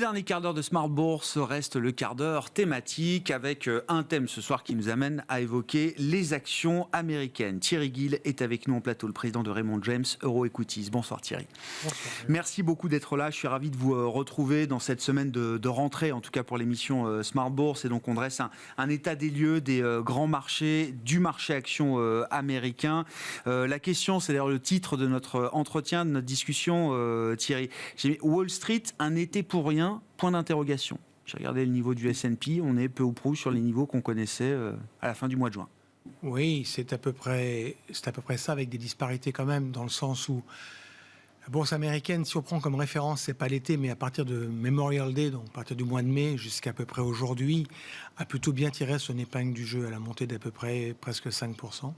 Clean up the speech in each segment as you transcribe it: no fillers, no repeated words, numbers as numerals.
dernier quart d'heure de Smart Bourse reste le quart d'heure thématique avec un thème ce soir qui nous amène à évoquer les actions américaines. Thierry Gill est avec nous en plateau, le président de Raymond James Euro-Equities. Bonsoir Thierry. Bonsoir. Merci beaucoup d'être là. Je suis ravi de vous retrouver dans cette semaine de rentrée, en tout cas pour l'émission Smart Bourse. Et donc on dresse un état des lieux des grands marchés, du marché action américain. La question, c'est d'ailleurs le titre de notre entretien, de notre discussion, Thierry. J'ai mis Wall Street, un été pour rien, point d'interrogation. J'ai regardé le niveau du S&P, on est peu ou prou sur les niveaux qu'on connaissait à la fin du mois de juin. Oui, c'est à peu près ça, avec des disparités quand même, dans le sens où la bourse américaine, si on prend comme référence, c'est pas l'été, mais à partir de Memorial Day, donc à partir du mois de mai jusqu'à peu près aujourd'hui, a plutôt bien tiré son épingle du jeu à la montée d'à peu près presque 5%.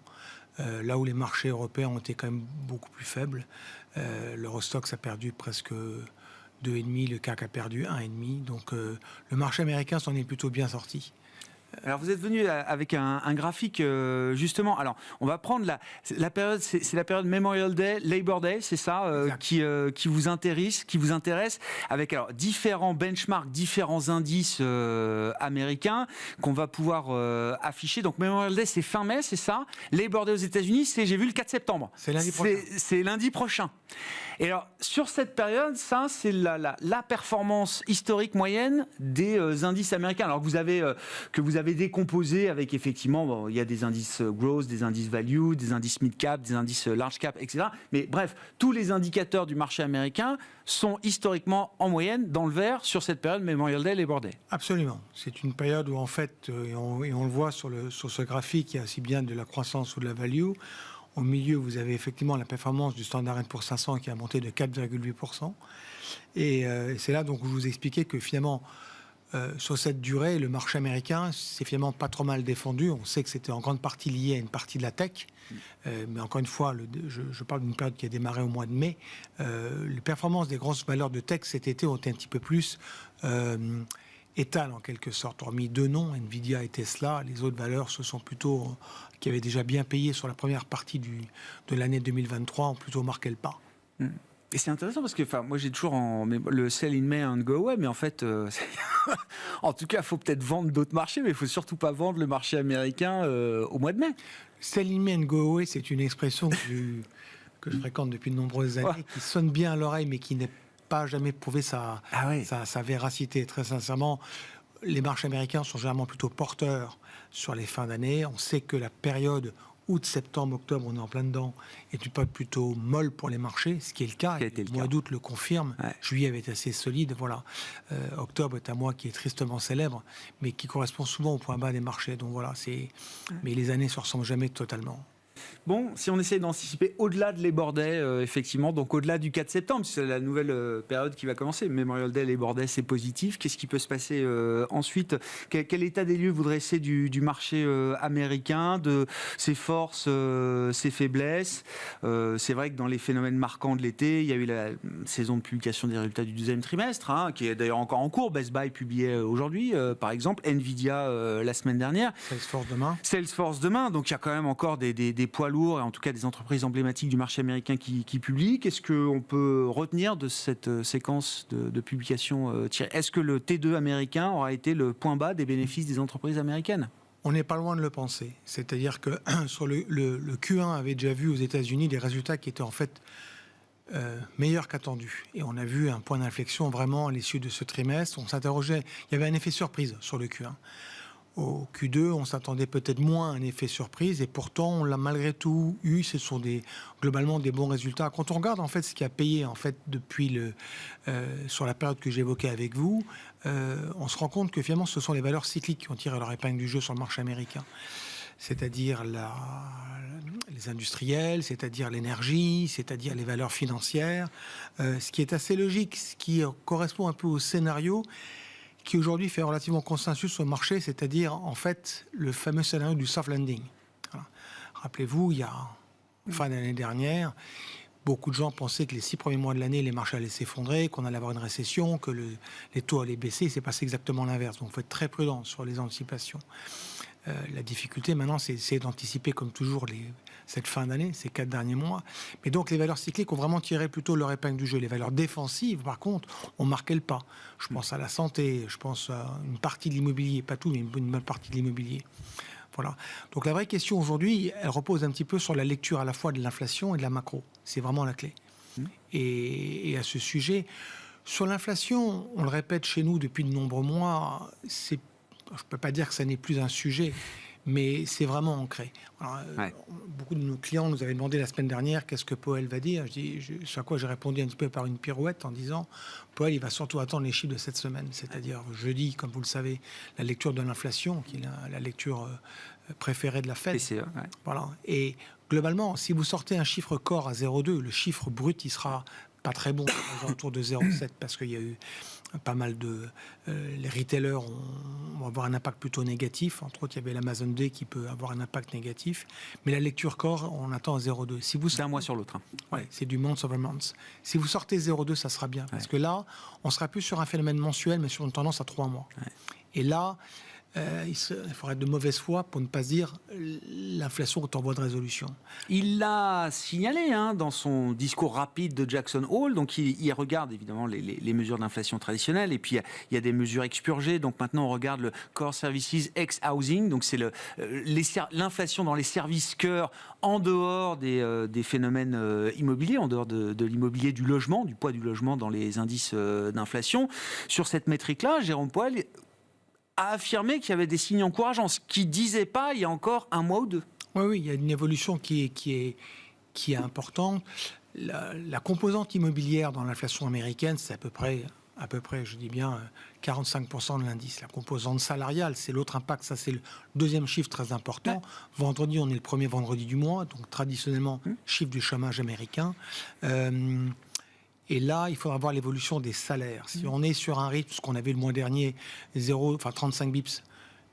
Là où les marchés européens ont été quand même beaucoup plus faibles. L'Eurostoxx a perdu presque 2,5%, le CAC a perdu 1,5%. Donc le marché américain s'en est plutôt bien sorti. Alors vous êtes venu avec un graphique justement. Alors on va prendre la période, c'est la période Memorial Day, Labor Day, c'est ça qui vous intéresse, avec alors différents benchmarks, différents indices américains qu'on va pouvoir afficher. Donc Memorial Day c'est fin mai, c'est ça. Labor Day aux États-Unis, j'ai vu le 4 septembre. C'est lundi prochain. C'est lundi prochain. Et alors sur cette période, ça c'est la performance historique moyenne des indices américains. Alors que vous avez décomposé avec effectivement, il y a des indices growth, des indices value, des indices mid cap, des indices large cap, etc. Mais bref, tous les indicateurs du marché américain sont historiquement en moyenne dans le vert sur cette période Memorial Day, Labor Day. Absolument. C'est une période où en fait, et on le voit sur ce graphique, il y a aussi bien de la croissance ou de la value. Au milieu, vous avez effectivement la performance du Standard & Poor's 500 qui a monté de 4,8%. Et c'est là donc où je vous expliquais que finalement, sur cette durée, le marché américain s'est finalement pas trop mal défendu. On sait que c'était en grande partie lié à une partie de la tech. Mais encore une fois, je parle d'une période qui a démarré au mois de mai. Les performances des grosses valeurs de tech cet été ont été un petit peu plus étale en quelque sorte. Hormis deux noms, Nvidia et Tesla, les autres valeurs qui avaient déjà bien payé sur la première partie de l'année 2023 ont plutôt marqué le pas. Et c'est intéressant parce que, moi j'ai toujours le sell in May and go away, mais en fait, en tout cas, il faut peut-être vendre d'autres marchés, mais il faut surtout pas vendre le marché américain au mois de mai. Sell in May and go away, c'est une expression que je fréquente depuis de nombreuses années, qui sonne bien à l'oreille, mais qui n'est pas jamais prouvé sa véracité. Très sincèrement, les marchés américains sont généralement plutôt porteurs sur les fins d'année. On sait que la période août, septembre, octobre, on est en plein dedans, est une période plutôt molle pour les marchés, ce qui est le cas. Le mois d'août le confirme. Ouais. Juillet avait été assez solide. Voilà. Octobre est un mois qui est tristement célèbre, mais qui correspond souvent au point bas des marchés. Donc voilà, mais les années ne se ressemblent jamais totalement. Bon, si on essaie d'anticiper au-delà de Labor Day, effectivement, donc au-delà du 4 septembre, c'est la nouvelle période qui va commencer. Memorial Day, Labor Day, c'est positif. Qu'est-ce qui peut se passer ensuite ? Quel état des lieux vous dressez du marché américain, de ses forces, ses faiblesses ? C'est vrai que dans les phénomènes marquants de l'été, il y a eu la saison de publication des résultats du deuxième trimestre, qui est d'ailleurs encore en cours. Best Buy publiait aujourd'hui, par exemple. Nvidia la semaine dernière. Salesforce demain. Donc il y a quand même encore des poids lourds, et en tout cas des entreprises emblématiques du marché américain qui publient. Qu'est-ce qu'on peut retenir de cette séquence de publication tirée ? Est-ce que le T2 américain aura été le point bas des bénéfices des entreprises américaines ? On n'est pas loin de le penser. C'est-à-dire que sur le Q1 avait déjà vu aux États-Unis des résultats qui étaient en fait meilleurs qu'attendus. Et on a vu un point d'inflexion vraiment à l'issue de ce trimestre. On s'interrogeait, il y avait un effet surprise sur le Q1. Au Q2, on s'attendait peut-être moins à un effet surprise, et pourtant, on l'a malgré tout eu. Ce sont globalement des bons résultats. Quand on regarde en fait ce qui a payé en fait depuis sur la période que j'évoquais avec vous, on se rend compte que finalement, ce sont les valeurs cycliques qui ont tiré leur épingle du jeu sur le marché américain. C'est-à-dire les industriels, c'est-à-dire l'énergie, c'est-à-dire les valeurs financières, ce qui est assez logique, ce qui correspond un peu au scénario qui aujourd'hui fait relativement consensus sur le marché, c'est-à-dire en fait le fameux scénario du soft landing. Voilà. Rappelez-vous, il y a fin d'année dernière, beaucoup de gens pensaient que les 6 premiers mois de l'année, les marchés allaient s'effondrer, qu'on allait avoir une récession, que les taux allaient baisser. Il s'est passé exactement l'inverse. Donc il faut être très prudent sur les anticipations. La difficulté maintenant, c'est d'essayer d'anticiper comme toujours cette fin d'année, ces 4 derniers mois. Mais donc les valeurs cycliques ont vraiment tiré plutôt leur épingle du jeu. Les valeurs défensives, par contre, ont marqué le pas. Je pense à la santé, je pense à une partie de l'immobilier, pas tout, mais une bonne partie de l'immobilier. Voilà. Donc la vraie question aujourd'hui, elle repose un petit peu sur la lecture à la fois de l'inflation et de la macro. C'est vraiment la clé. Et à ce sujet, sur l'inflation, on le répète chez nous depuis de nombreux mois, je ne peux pas dire que ça n'est plus un sujet, mais c'est vraiment ancré. Alors, beaucoup de nos clients nous avaient demandé la semaine dernière qu'est-ce que Powell va dire. Sur quoi j'ai répondu un petit peu par une pirouette en disant Powell, il va surtout attendre les chiffres de cette semaine, c'est-à-dire jeudi, comme vous le savez, la lecture de l'inflation, qui est la lecture préférée de la Fed. PCE, Voilà. Et globalement, si vous sortez un chiffre corps à 0,2, le chiffre brut, il sera pas très bon, autour de 0,7, parce qu'il y a eu pas mal de... les retailers vont avoir un impact plutôt négatif. Entre autres, il y avait l'Amazon Day qui peut avoir un impact négatif. Mais la lecture corps, on attend à 0,2. Si vous... C'est un mois sur l'autre. Ouais, c'est du month over month. Si vous sortez 0,2, ça sera bien. Parce que là, on sera plus sur un phénomène mensuel, mais sur une tendance à 3 mois. Et là... il faudrait être de mauvaise foi pour ne pas se dire l'inflation est en voie de résolution. Il l'a signalé dans son discours rapide de Jackson Hole. Donc il regarde évidemment les mesures d'inflation traditionnelles et puis il y a des mesures expurgées. Donc maintenant on regarde le Core Services ex Housing. Donc c'est l'inflation dans les services cœur en dehors des phénomènes immobiliers, en dehors de l'immobilier du logement, du poids du logement dans les indices d'inflation. Sur cette métrique-là, Jérôme Powell a affirmé qu'il y avait des signes encourageants, ce qu'il ne disait pas il y a encore un mois ou deux. Oui, il y a une évolution qui est importante. La composante immobilière dans l'inflation américaine, c'est à peu près, je dis bien, 45% de l'indice. La composante salariale, c'est l'autre impact. Ça, c'est le deuxième chiffre très important. Vendredi, on est le premier vendredi du mois, donc traditionnellement, chiffre du chômage américain. Et là, il faudra voir l'évolution des salaires. Si on est sur un rythme, ce qu'on avait le mois dernier, 35 bips,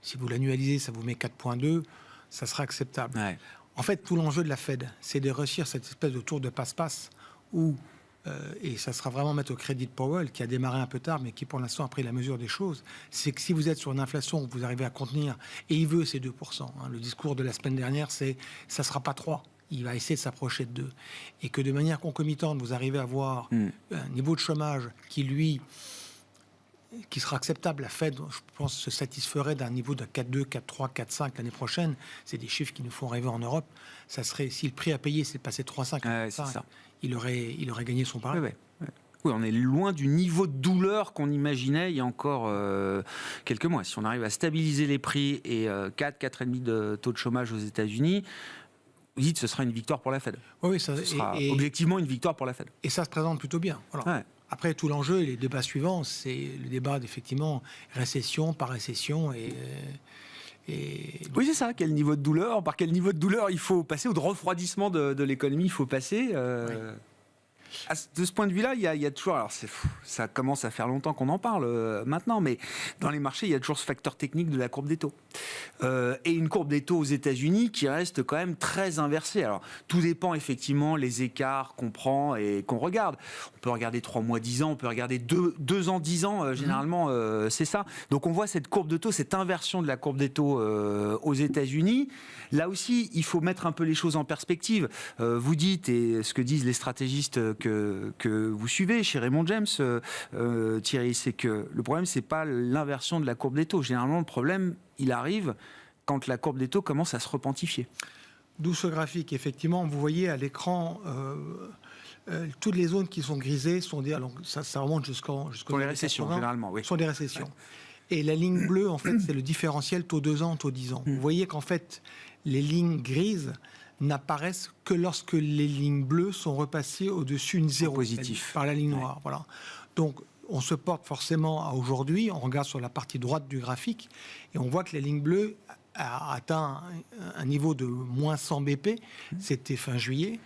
si vous l'annualisez, ça vous met 4,2, ça sera acceptable. Ouais. En fait, tout l'enjeu de la Fed, c'est de réussir cette espèce de tour de passe-passe où, et ça sera vraiment mettre au crédit de Powell, qui a démarré un peu tard, mais qui pour l'instant a pris la mesure des choses, c'est que si vous êtes sur une inflation que vous arrivez à contenir, et il veut ces 2%, le discours de la semaine dernière, c'est ça ne sera pas 3%. Il va essayer de s'approcher de 2. Et que de manière concomitante, vous arrivez à avoir un niveau de chômage qui sera acceptable. La Fed, je pense, se satisferait d'un niveau de 4,2, 4,3, 4,5 l'année prochaine. C'est des chiffres qui nous font rêver en Europe. Ça serait, si le prix à payer, c'est de passer 3,5 à 4,5, il aurait gagné son pari. Oui, on est loin du niveau de douleur qu'on imaginait il y a encore quelques mois. Si on arrive à stabiliser les prix et 4,5 de taux de chômage aux États-Unis, vous dites que ce sera une victoire pour la Fed. Oui, ça sera objectivement une victoire pour la Fed. Et ça se présente plutôt bien. Voilà. Ouais. Après, tout l'enjeu et les débats suivants, c'est le débat d'effectivement récession par récession et... Oui, c'est ça. Quel niveau de douleur, par quel niveau de douleur il faut passer, ou de refroidissement de l'économie il faut passer. De ce point de vue-là, il y a toujours... Alors, ça commence à faire longtemps qu'on en parle maintenant, mais dans les marchés, il y a toujours ce facteur technique de la courbe des taux. Et une courbe des taux aux États-Unis qui reste quand même très inversée. Alors, tout dépend effectivement les écarts qu'on prend et qu'on regarde. On peut regarder 3 mois, 10 ans, on peut regarder 2 ans, 10 ans, généralement, c'est ça. Donc, on voit cette courbe de taux, cette inversion de la courbe des taux aux États-Unis. Là aussi, il faut mettre un peu les choses en perspective. Vous dites, et ce que disent les stratégistes que vous suivez chez Raymond James, Thierry, c'est que le problème, c'est pas l'inversion de la courbe des taux. Généralement, le problème, il arrive quand la courbe des taux commence à se repentifier. D'où ce graphique, effectivement, vous voyez à l'écran toutes les zones qui sont grisées sont des... Alors, ça remonte jusqu'aux les récessions, 80, généralement, oui. Sont des récessions. Ouais. Et la ligne bleue, en fait, c'est le différentiel taux 2 ans, taux 10 ans. Vous voyez qu'en fait, les lignes grises n'apparaissent que lorsque les lignes bleues sont repassées au-dessus d'une zéro positif par la ligne noire. Voilà. Donc, on se porte forcément à aujourd'hui, on regarde sur la partie droite du graphique, et on voit que la ligne bleue a atteint un niveau de moins 100 BP, c'était fin juillet.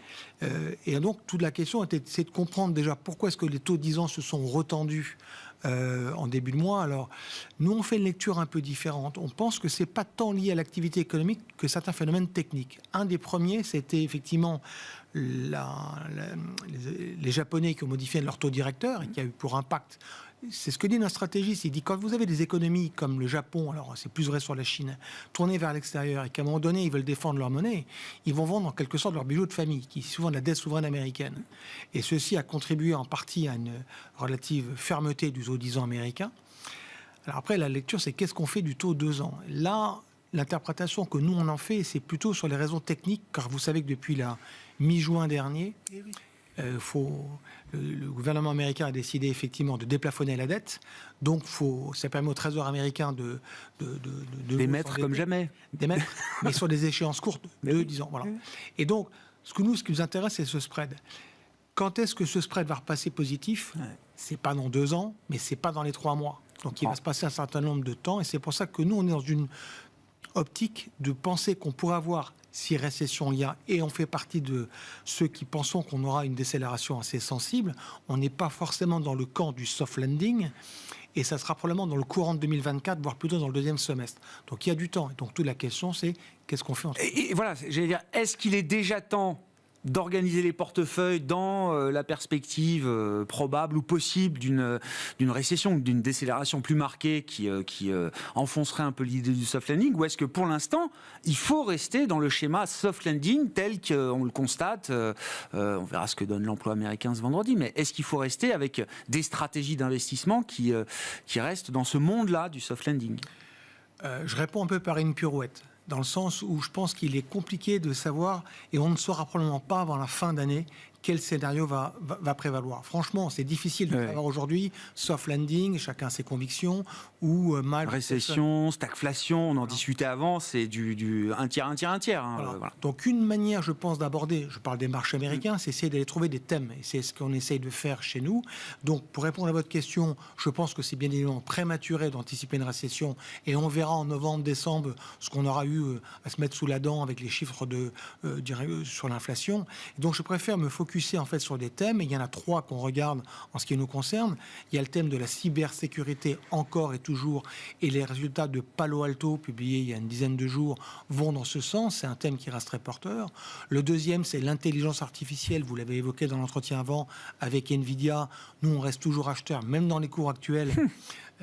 Et donc, toute la question c'est de comprendre déjà pourquoi est-ce que les taux 10 ans se sont retendus en début de mois. Alors, nous, on fait une lecture un peu différente. On pense que ce n'est pas tant lié à l'activité économique que certains phénomènes techniques. Un des premiers, c'était effectivement les Japonais qui ont modifié leur taux directeur et qui a eu pour impact c'est ce que dit notre stratégiste. Il dit quand vous avez des économies comme le Japon, alors c'est plus vrai sur la Chine, tournées vers l'extérieur et qu'à un moment donné ils veulent défendre leur monnaie, ils vont vendre en quelque sorte leur bijou de famille, qui est souvent de la dette souveraine américaine. Et ceci a contribué en partie à une relative fermeté du taux 10 ans américain. Alors après, la lecture, c'est qu'est-ce qu'on fait du taux 2 ans. Là, l'interprétation que nous on en fait, c'est plutôt sur les raisons techniques, car vous savez que depuis la mi-juin dernier, le gouvernement américain a décidé effectivement de déplafonner la dette. Donc, ça permet au Trésor américain de d'émettre comme jamais. D'émettre, mais sur des échéances courtes, de 10 ans. Voilà. Et donc, ce qui nous intéresse, c'est ce spread. Quand est-ce que ce spread va repasser positif ? C'est pas dans 2 ans, mais c'est pas dans les 3 mois. Donc, il va se passer un certain nombre de temps. Et c'est pour ça que nous, on est dans une optique de penser qu'on pourrait avoir, si récession il y a, et on fait partie de ceux qui pensons qu'on aura une décélération assez sensible, on n'est pas forcément dans le camp du soft landing, et ça sera probablement dans le courant de 2024, voire plutôt dans le deuxième semestre. Donc il y a du temps. Et donc toute la question, c'est qu'est-ce qu'on fait ensuite ? Et voilà, j'allais dire, est-ce qu'il est déjà temps d'organiser les portefeuilles dans la perspective probable ou possible d'une récession, d'une décélération plus marquée qui enfoncerait un peu l'idée du soft landing, ou est-ce que pour l'instant, il faut rester dans le schéma soft landing tel qu'on le constate, on verra ce que donne l'emploi américain ce vendredi, mais est-ce qu'il faut rester avec des stratégies d'investissement qui restent dans ce monde-là du soft landing ? Je réponds un peu par une pirouette, dans le sens où je pense qu'il est compliqué de savoir, et on ne saura probablement pas avant la fin d'année, quel scénario va prévaloir. Franchement, c'est difficile de savoir aujourd'hui, soft landing, chacun ses convictions, ou mal... Récession, stagflation, on en discutait avant, c'est du un tiers. Hein, voilà. Donc une manière, je pense, d'aborder, je parle des marchés américains, c'est essayer d'aller trouver des thèmes, et c'est ce qu'on essaye de faire chez nous. Donc pour répondre à votre question, je pense que c'est bien évidemment prématuré d'anticiper une récession, et on verra en novembre, décembre, ce qu'on aura eu à se mettre sous la dent avec les chiffres sur l'inflation. Et donc je préfère me focuser en fait sur des thèmes, et il y en a 3 qu'on regarde en ce qui nous concerne. Il y a le thème de la cybersécurité encore et toujours, et les résultats de Palo Alto publiés il y a une dizaine de jours vont dans ce sens. C'est un thème qui reste très porteur. Le deuxième, c'est l'intelligence artificielle. Vous l'avez évoqué dans l'entretien avant avec Nvidia. Nous, on reste toujours acheteurs, même dans les cours actuels.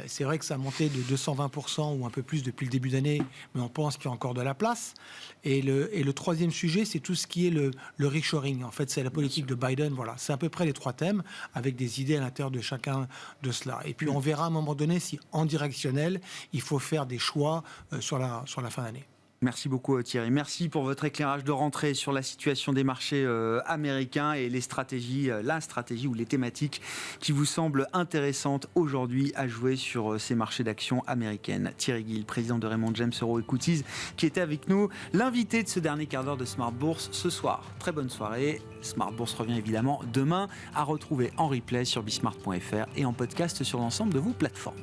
C'est vrai que ça a monté de 220% ou un peu plus depuis le début d'année, mais on pense qu'il y a encore de la place. Et le troisième sujet, c'est tout ce qui est le reshoring. En fait, c'est la politique de Biden. Voilà, c'est à peu près les 3 thèmes, avec des idées à l'intérieur de chacun de cela. Et puis, on verra à un moment donné si, en directionnel, il faut faire des choix sur la fin d'année. Merci beaucoup Thierry. Merci pour votre éclairage de rentrée sur la situation des marchés américains et les stratégies, la stratégie ou les thématiques qui vous semblent intéressantes aujourd'hui à jouer sur ces marchés d'actions américaines. Thierry Gill, président de Raymond James Euro Equities, qui était avec nous, l'invité de ce dernier quart d'heure de Smart Bourse ce soir. Très bonne soirée. Smart Bourse revient évidemment demain, à retrouver en replay sur bismart.fr et en podcast sur l'ensemble de vos plateformes.